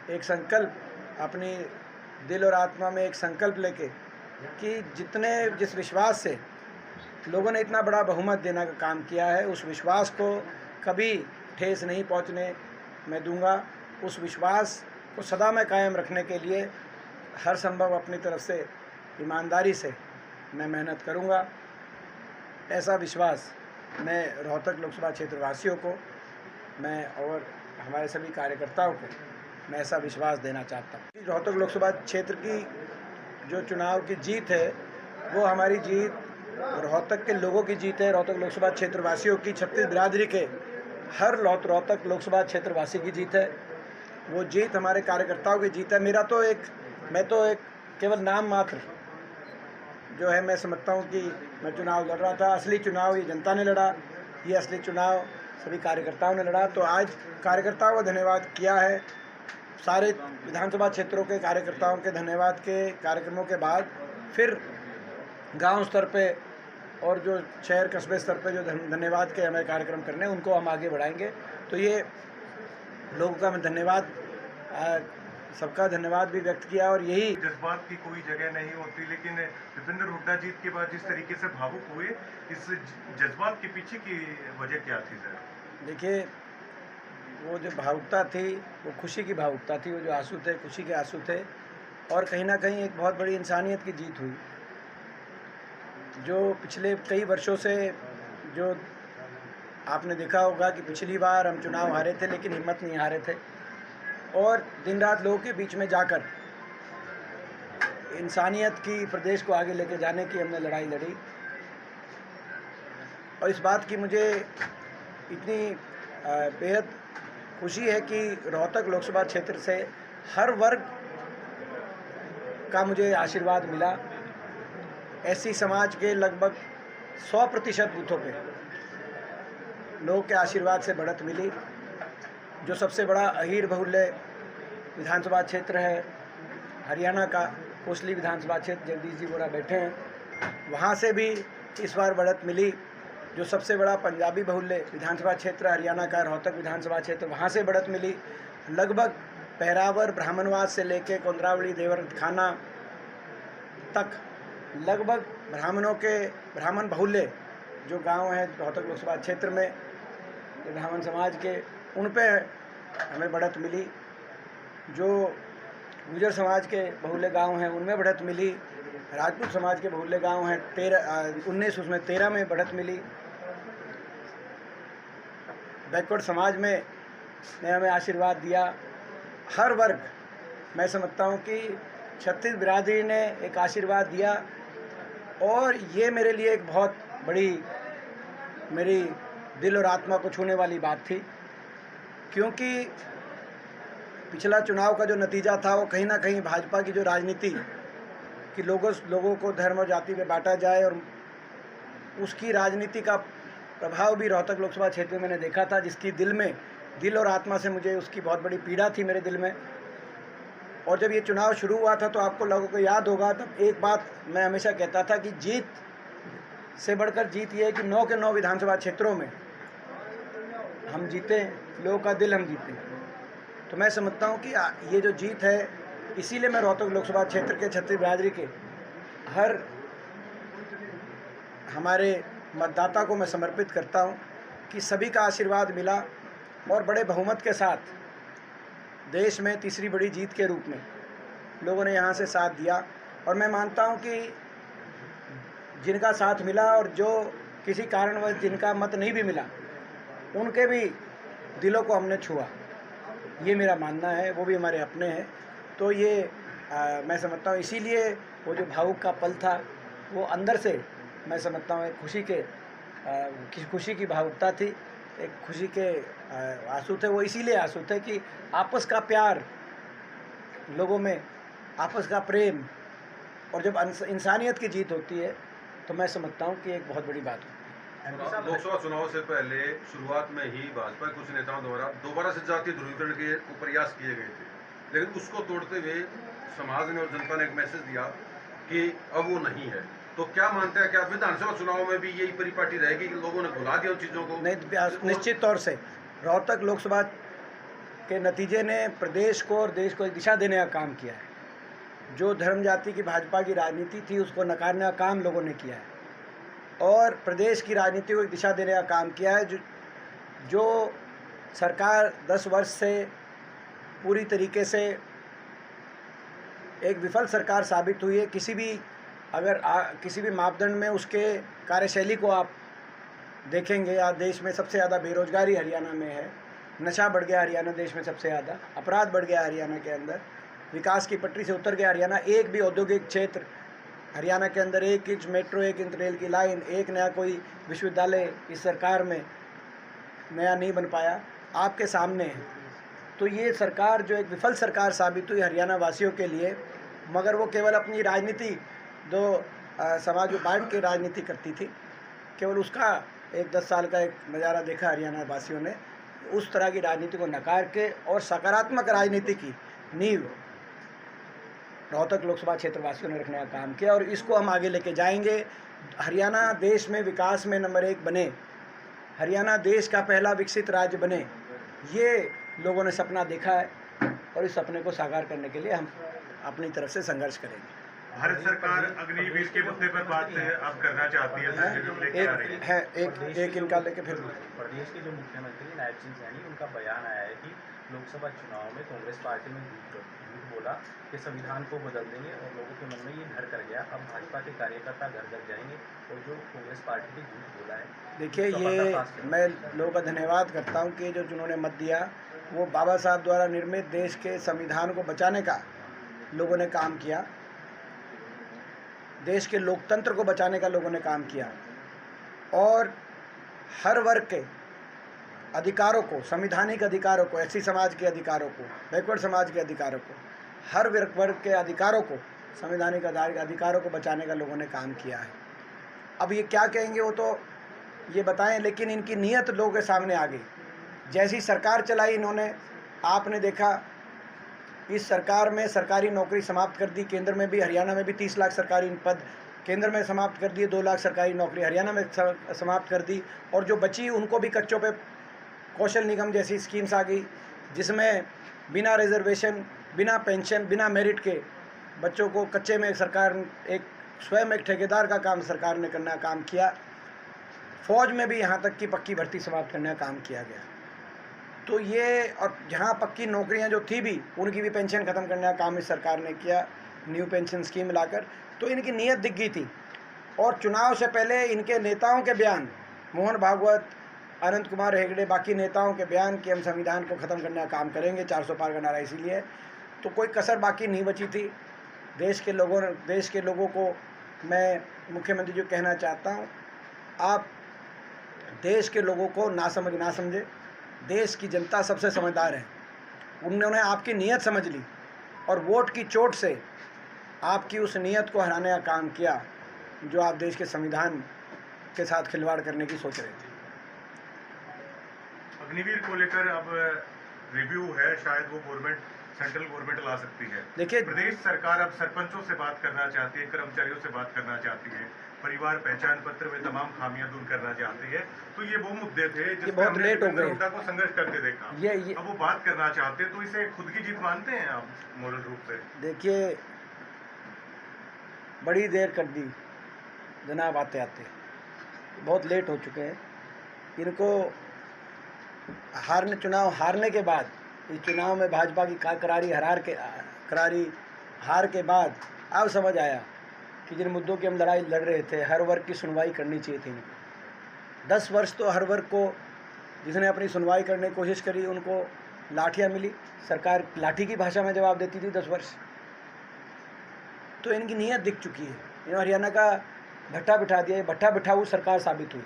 एक संकल्प अपनी दिल और आत्मा में एक संकल्प लेके कि जिस विश्वास से लोगों ने इतना बड़ा बहुमत देने का काम किया है, उस विश्वास को कभी ठेस नहीं पहुंचने मैं दूंगा। उस विश्वास को सदा में कायम रखने के लिए हर संभव अपनी तरफ से ईमानदारी से मैं मेहनत करूंगा। ऐसा विश्वास मैं रोहतक लोकसभा क्षेत्र वासियों को मैं और हमारे सभी कार्यकर्ताओं को मैं ऐसा विश्वास देना चाहता हूँ। रोहतक लोकसभा क्षेत्र की जो चुनाव की जीत है वो हमारी जीत रोहतक के लोगों की जीत है, रोहतक लोकसभा क्षेत्र वासियों की, छत्तीस बिरादरी के हर रोहतक लोकसभा क्षेत्र वासी की जीत है। वो जीत हमारे कार्यकर्ताओं की जीत है। मैं तो एक केवल नाम मात्र जो है, मैं समझता हूँ कि मैं चुनाव लड़ रहा था। असली चुनाव ये जनता ने लड़ा, ये असली चुनाव सभी कार्यकर्ताओं ने लड़ा। तो आज कार्यकर्ताओं को धन्यवाद किया है। सारे विधानसभा क्षेत्रों के कार्यकर्ताओं के धन्यवाद के कार्यक्रमों के बाद फिर गांव स्तर पे और जो शहर कस्बे स्तर पे जो धन्यवाद के हमें कार्यक्रम करने हैं उनको हम आगे बढ़ाएंगे। तो ये लोगों का मैं धन्यवाद सबका धन्यवाद भी व्यक्त किया। और यही जज्बात की कोई जगह नहीं होती, लेकिन दीपेंद्र हुड्डा जीत के बाद जिस तरीके से भावुक हुए, इस जज्बात के पीछे की वजह क्या थी सर? देखिए, वो जो भावुकता थी वो खुशी की भावुकता थी, वो जो आंसू थे खुशी के आंसू थे। और कहीं ना कहीं एक बहुत बड़ी इंसानियत की जीत हुई। जो पिछले कई वर्षों से जो आपने देखा होगा कि पिछली बार हम चुनाव हारे थे लेकिन हिम्मत नहीं हारे थे, और दिन रात लोगों के बीच में जाकर इंसानियत की प्रदेश को आगे लेके जाने की हमने लड़ाई लड़ी। और इस बात की मुझे इतनी बेहद खुशी है कि रोहतक लोकसभा क्षेत्र से हर वर्ग का मुझे आशीर्वाद मिला। एससी समाज के लगभग 100% बूथों पे लोगों के आशीर्वाद से बढ़त मिली। जो सबसे बड़ा अहीर बहुल्य विधानसभा क्षेत्र है हरियाणा का, कोसली विधानसभा क्षेत्र, जगदीश जी बोरा बैठे हैं, वहाँ से भी इस बार बढ़त मिली। जो सबसे बड़ा पंजाबी बहुल्य विधानसभा क्षेत्र हरियाणा का रोहतक विधानसभा क्षेत्र, वहाँ से बढ़त मिली। लगभग पहरावर ब्राह्मणवाद से लेके कोंदरावली देवर खाना तक लगभग ब्राह्मण बहुल्य जो गांव हैं रोहतक लोकसभा क्षेत्र में, जो ब्राह्मण समाज के, उन पे हमें बढ़त मिली। जो गुजर समाज के बहुल्य गांव हैं उनमें बढ़त मिली। राजपूत समाज के बहुल्य गांव हैं 19 उसमें 13 में बढ़त मिली। बैकवर्ड समाज में ने हमें आशीर्वाद दिया। हर वर्ग, मैं समझता हूँ कि छत्तीस बिरादरी ने एक आशीर्वाद दिया। और ये मेरे लिए एक बहुत बड़ी, मेरी दिल और आत्मा को छूने वाली बात थी, क्योंकि पिछला चुनाव का जो नतीजा था वो कहीं ना कहीं भाजपा की जो राजनीति कि लोगों को धर्म और जाति में बांटा जाए, और उसकी राजनीति का प्रभाव भी रोहतक लोकसभा क्षेत्र में मैंने देखा था, जिसकी दिल और आत्मा से मुझे उसकी बहुत बड़ी पीड़ा थी मेरे दिल में। और जब ये चुनाव शुरू हुआ था तो आपको लोगों को याद होगा, तब एक बात मैं हमेशा कहता था कि जीत से बढ़कर जीत ये है कि 9 के 9 विधानसभा क्षेत्रों में हम जीते, लोगों का दिल हम जीते। तो मैं समझता हूँ कि ये जो जीत है, इसीलिए मैं रोहतक लोकसभा क्षेत्र के छत्तीस बिरादरी के हर हमारे मतदाता को मैं समर्पित करता हूँ कि सभी का आशीर्वाद मिला और बड़े बहुमत के साथ देश में तीसरी बड़ी जीत के रूप में लोगों ने यहाँ से साथ दिया। और मैं मानता हूँ कि जिनका साथ मिला और जो किसी कारणवश जिनका मत नहीं भी मिला, उनके भी दिलों को हमने छुआ, ये मेरा मानना है। वो भी हमारे अपने हैं। तो ये मैं समझता हूँ, इसीलिए वो जो भावुक का पल था वो अंदर से मैं समझता हूँ एक खुशी की भावुकता थी, एक खुशी के आंसू थे। वो इसीलिए आंसू थे कि आपस का प्यार, लोगों में आपस का प्रेम, और जब इंसानियत की जीत होती है तो मैं समझता हूँ कि एक बहुत बड़ी बात होती है। लोकसभा चुनाव से पहले शुरुआत में ही भाजपा के कुछ नेताओं द्वारा दोबारा से जातीय ध्रुवीकरण के प्रयास किए गए थे, लेकिन उसको तोड़ते हुए समाज ने और जनता ने एक मैसेज दिया कि अब वो नहीं है। तो क्या मानते हैं, क्या विधानसभा चुनाव में भी यही परिपाटी रहेगी कि लोगों ने भुला दिया उन चीज़ों को? नहीं, निश्चित तौर से रोहतक लोकसभा के नतीजे ने प्रदेश को और देश को एक दिशा देने का काम किया है। जो धर्म जाति की भाजपा की राजनीति थी उसको नकारने का काम लोगों ने किया है और प्रदेश की राजनीति को एक दिशा देने का काम किया है। जो सरकार 10 वर्ष से पूरी तरीके से एक विफल सरकार साबित हुई है। किसी भी मापदंड में उसके कार्यशैली को आप देखेंगे, आज देश में सबसे ज़्यादा बेरोजगारी हरियाणा में है, नशा बढ़ गया हरियाणा देश में सबसे ज़्यादा, अपराध बढ़ गया हरियाणा के अंदर, विकास की पटरी से उतर गया हरियाणा। एक भी औद्योगिक क्षेत्र हरियाणा के अंदर, 1 इंच मेट्रो, 1 इंच रेल की लाइन, एक नया कोई विश्वविद्यालय इस सरकार में नया नहीं बन पाया, आपके सामने है। तो ये सरकार जो एक विफल सरकार साबित हुई हरियाणा वासियों के लिए, मगर वो केवल अपनी राजनीति समाज बांट के राजनीति करती थी, केवल उसका एक 10 साल का एक नज़ारा देखा हरियाणा वासियों ने। उस तरह की राजनीति को नकार के और सकारात्मक राजनीति की नींव रोहतक लोकसभा क्षेत्र वासियों ने रखने का काम किया और इसको हम आगे लेके जाएंगे। हरियाणा देश में विकास में नंबर 1 बने, हरियाणा देश का पहला विकसित राज्य बने, ये लोगों ने सपना देखा है और इस सपने को साकार करने के लिए हम अपनी तरफ से संघर्ष करेंगे। भारत सरकार अग्निवीर के मुद्दे पर बात अब करना चाहती है, एक इनका लेके फिर प्रदेश के जो मुख्यमंत्री नायब सिंह सैनी, उनका बयान आया है कि लोकसभा चुनाव में कांग्रेस पार्टी ने झूठ बोला कि संविधान को बदल देंगे और लोगों के मन में ये घर कर गया। अब भाजपा के कार्यकर्ता घर घर जाएंगे और जो कांग्रेस पार्टी ने झूठ बोला है। देखिए, ये मैं लोगों का धन्यवाद करता हूँ कि जो जिन्होंने मत दिया वो बाबा साहब द्वारा निर्मित देश के संविधान को बचाने का लोगों ने काम किया, देश के लोकतंत्र को बचाने का लोगों ने काम किया और हर वर्ग के अधिकारों को, संवैधानिक अधिकारों को, एससी समाज के अधिकारों को, बैकवर्ड समाज के अधिकारों को, हर वर्ग के अधिकारों को, संवैधानिक अधिकारों को बचाने का लोगों ने काम किया है। अब ये क्या कहेंगे वो तो ये बताएं, लेकिन इनकी नीयत लोगों के सामने आ गई। जैसी सरकार चलाई इन्होंने, आपने देखा इस सरकार में सरकारी नौकरी समाप्त कर दी। केंद्र में भी, हरियाणा में भी 30 लाख सरकारी पद केंद्र में समाप्त कर दिए, 2 लाख सरकारी नौकरी हरियाणा में समाप्त कर दी और जो बची उनको भी कच्चों पे कौशल निगम जैसी स्कीम्स आ गई, जिसमें बिना रिजर्वेशन, बिना पेंशन, बिना मेरिट के बच्चों को कच्चे में सरकार स्वयं एक ठेकेदार का काम सरकार ने करने का काम किया। फौज में भी यहाँ तक कि पक्की भर्ती समाप्त करने का काम किया गया। तो ये, और जहाँ पक्की नौकरियाँ जो थी भी उनकी भी पेंशन ख़त्म करने का काम इस सरकार ने किया, न्यू पेंशन स्कीम लाकर। तो इनकी नीयत दिख गई थी और चुनाव से पहले इनके नेताओं के बयान, मोहन भागवत, अनंत कुमार हेगड़े, बाकी नेताओं के बयान कि हम संविधान को ख़त्म करने का काम करेंगे, 400 पार का नारा इसीलिए, तो कोई कसर बाकी नहीं बची थी। देश के लोगों को मैं मुख्यमंत्री जी कहना चाहता हूँ, आप देश के लोगों को ना समझे, देश की जनता सबसे समझदार है। उन्होंने आपकी नीयत समझ ली और वोट की चोट से आपकी उस नीयत को हराने का काम किया जो आप देश के संविधान के साथ खिलवाड़ करने की सोच रहे थे। अग्निवीर को लेकर अब रिव्यू है, शायद वो सेंट्रल गवर्नमेंट ला सकती है। देखिए, प्रदेश सरकार अब सरपंचों से बात करना चाहती है, कर्मचारियों से बात करना चाहती है, परिवार पहचान पत्र में तमाम खामियां दूर करना चाहती है। तो ये वो मुद्दे थे जिसमें बहुत लेट हो गए, को संघर्ष करते देखा। ये अब वो बात करना चाहते हैं, तो इसे खुद की जीत मानते हैं आप मोरल रूप से? देखिए, बड़ी देर कर दी जनाब, आते आते बहुत लेट हो चुके हैं। इनको चुनाव हारने के बाद, इस चुनाव में भाजपा की करारी हार के बाद अब समझ आया कि जिन मुद्दों की हम लड़ाई लड़ रहे थे, हर वर्ग की सुनवाई करनी चाहिए थी इनको। 10 वर्ष तो हर वर्ग को, जिसने अपनी सुनवाई करने की कोशिश करी, उनको लाठियाँ मिली। सरकार लाठी की भाषा में जवाब देती थी 10 वर्ष। तो इनकी नीयत दिख चुकी है। इन्होंने हरियाणा का भट्टा बिठा दिया, भट्टा बिठाऊ सरकार साबित हुई,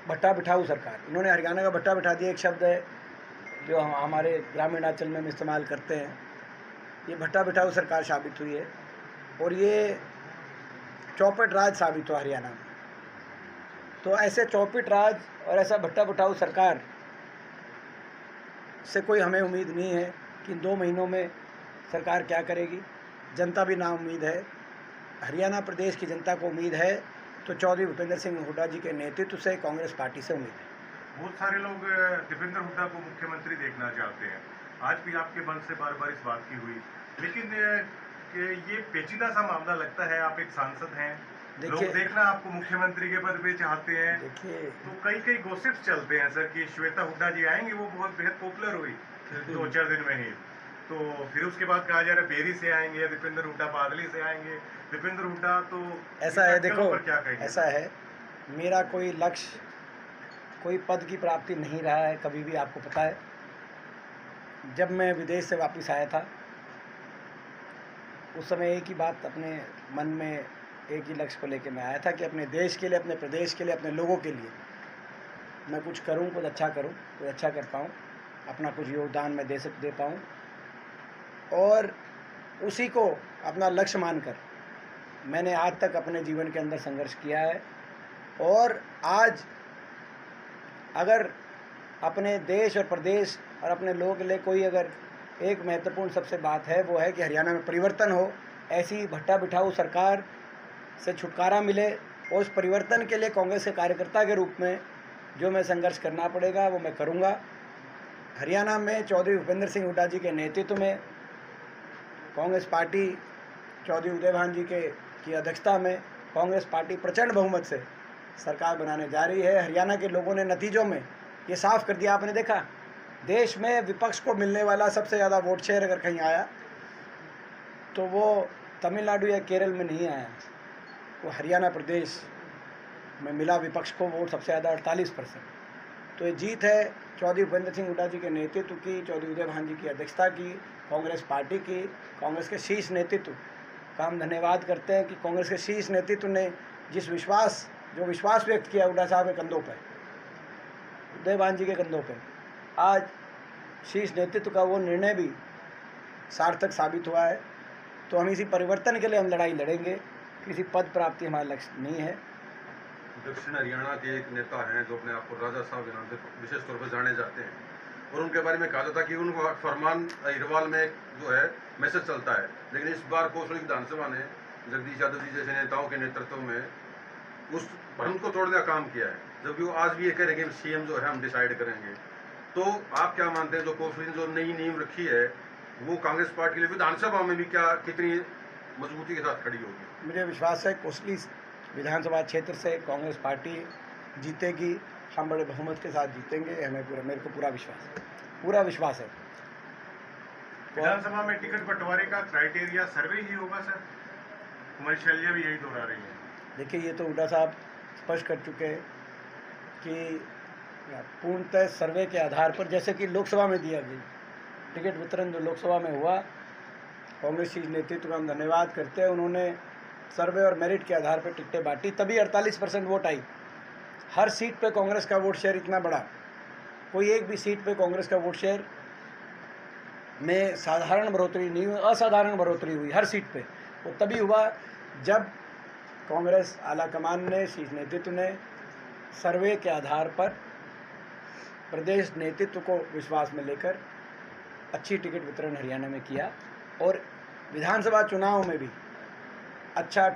भट्टा बिठाऊ सरकार। इन्होंने हरियाणा का भट्टा बिठा दिया, एक शब्द है जो हमारे ग्रामीण अंचल में हम इस्तेमाल करते हैं। ये भट्टा बिठाऊ सरकार साबित हुई है और ये चौपट राज साबित हुआ हरियाणा में। तो ऐसे चौपट राज और ऐसा भट्टा बिठाऊ सरकार से कोई हमें उम्मीद नहीं है कि इन 2 महीनों में सरकार क्या करेगी। जनता भी नाउम्मीद है, हरियाणा प्रदेश की जनता को उम्मीद है, तो चौधरी भूपेंद्र सिंह हुड्डा जी के नेतृत्व से कांग्रेस पार्टी से उम्मीद है। बहुत सारे लोग दीपेंद्र हुड्डा को मुख्यमंत्री देखना चाहते हैं। आज भी आपके मन से बार बार इस बात की हुई, लेकिन ये पेचीदा सा मामला लगता है। आप एक सांसद हैं, लोग देखिए देखना आपको मुख्यमंत्री के पद पे चाहते हैं, देखिए तो कई गोसिप्स चलते हैं सर कि श्वेता हुड्डा जी आएंगी, वो बहुत बेहद पॉपुलर हुई 2-4 दिन में ही। तो फिर उसके बाद कहा जा रहा है बेरी से आएंगे या दीपेंद्र हुड्डा बादली से आएंगे। दीपेंद्र हुड्डा तो ऐसा है, इस देखो पर क्या कहेंगे? ऐसा है, मेरा कोई लक्ष्य कोई पद की प्राप्ति नहीं रहा है कभी भी, आपको पता है। जब मैं विदेश से वापस आया था उस समय एक ही बात अपने मन में, एक ही लक्ष्य को लेकर मैं आया था कि अपने देश के लिए, अपने प्रदेश के लिए, अपने लोगों के लिए मैं कुछ करूं, कुछ अच्छा करूं, कुछ अच्छा कर पाऊं, अपना कुछ योगदान मैं दे पाऊं, और उसी को अपना लक्ष्य मानकर मैंने आज तक अपने जीवन के अंदर संघर्ष किया है। और आज अगर अपने देश और प्रदेश और अपने लोगों के लिए कोई अगर एक महत्वपूर्ण सबसे बात है, वो है कि हरियाणा में परिवर्तन हो, ऐसी भट्टा बिठाऊ सरकार से छुटकारा मिले, और उस परिवर्तन के लिए कांग्रेस के कार्यकर्ता के रूप में जो मैं संघर्ष करना पड़ेगा वो मैं करूंगा। हरियाणा में चौधरी भूपेंद्र सिंह हुड्डा जी के नेतृत्व में कांग्रेस पार्टी, चौधरी उदय भान जी की अध्यक्षता में कांग्रेस पार्टी प्रचंड बहुमत से सरकार बनाने जा रही है। हरियाणा के लोगों ने नतीजों में ये साफ कर दिया, आपने देखा, देश में विपक्ष को मिलने वाला सबसे ज़्यादा वोट शेयर अगर कहीं आया तो वो तमिलनाडु या केरल में नहीं आया, वो हरियाणा प्रदेश में मिला विपक्ष को वोट सबसे ज़्यादा 48%। तो ये जीत है चौधरी भूपेंद्र सिंह हुड्डा जी के नेतृत्व की, चौधरी उदय भान जी की अध्यक्षता की, कांग्रेस पार्टी की, कांग्रेस के शीर्ष नेतृत्व का हम धन्यवाद करते हैं कि कांग्रेस के शीर्ष नेतृत्व ने जो विश्वास व्यक्त किया हुड्डा साहब के कंधों पर, उदय भान जी के कंधों पर, आज शीर्ष नेतृत्व का वो निर्णय भी सार्थक साबित हुआ है। तो हम इसी परिवर्तन के लिए हम लड़ाई लड़ेंगे, किसी पद प्राप्ति हमारा लक्ष्य नहीं है। दक्षिण हरियाणा के एक नेता हैं जो अपने आप को राजा साहब के नाम से विशेष तौर पर जाने जाते हैं, और उनके बारे में कहा जाता है कि उनको फरमान अहिरवाल में जो है मैसेज चलता है, लेकिन इस बार कोसली विधानसभा ने जगदीश यादव जी जैसे नेताओं के नेतृत्व में उस भ्रम को तोड़ने का काम किया है, जबकि वो आज भी ये कह रहे हैं कि सीएम जो है हम डिसाइड करेंगे। तो आप क्या मानते हैं, जो कोसली ने जो नई नींव रखी है वो कांग्रेस पार्टी के लिए विधानसभा में भी क्या कितनी मजबूती के साथ खड़ी होगी? मुझे विश्वास है कोसली विधानसभा क्षेत्र से कांग्रेस पार्टी जीतेगी, हम बड़े बहुमत के साथ जीतेंगे, मेरे को पूरा विश्वास है। विधानसभा में टिकट बंटवारे का क्राइटेरिया सर्वे ही होगा सर? हमारी शैलिया भी यही दोहरा रही है। देखिए, ये तो हुड्डा साहब स्पष्ट कर चुके हैं कि पूर्णतः सर्वे के आधार पर, जैसे कि लोकसभा में दिया गया टिकट वितरण जो लोकसभा में हुआ, कांग्रेस शीर्ष नेतृत्व का हम धन्यवाद करते हैं, उन्होंने सर्वे और मेरिट के आधार पर टिकटें बांटी, तभी 48% वोट आई। हर सीट पे कांग्रेस का वोट शेयर इतना बड़ा, कोई एक भी सीट पे कांग्रेस का वोट शेयर में साधारण बढ़ोतरी नहीं हुई, असाधारण बढ़ोतरी हुई हर सीट पे। वो तभी हुआ जब कांग्रेस आलाकमान ने, शीर्ष नेतृत्व ने सर्वे के आधार पर प्रदेश नेतृत्व को विश्वास में लेकर अच्छी टिकट वितरण हरियाणा में किया, और विधानसभा चुनाव में भी अच्छा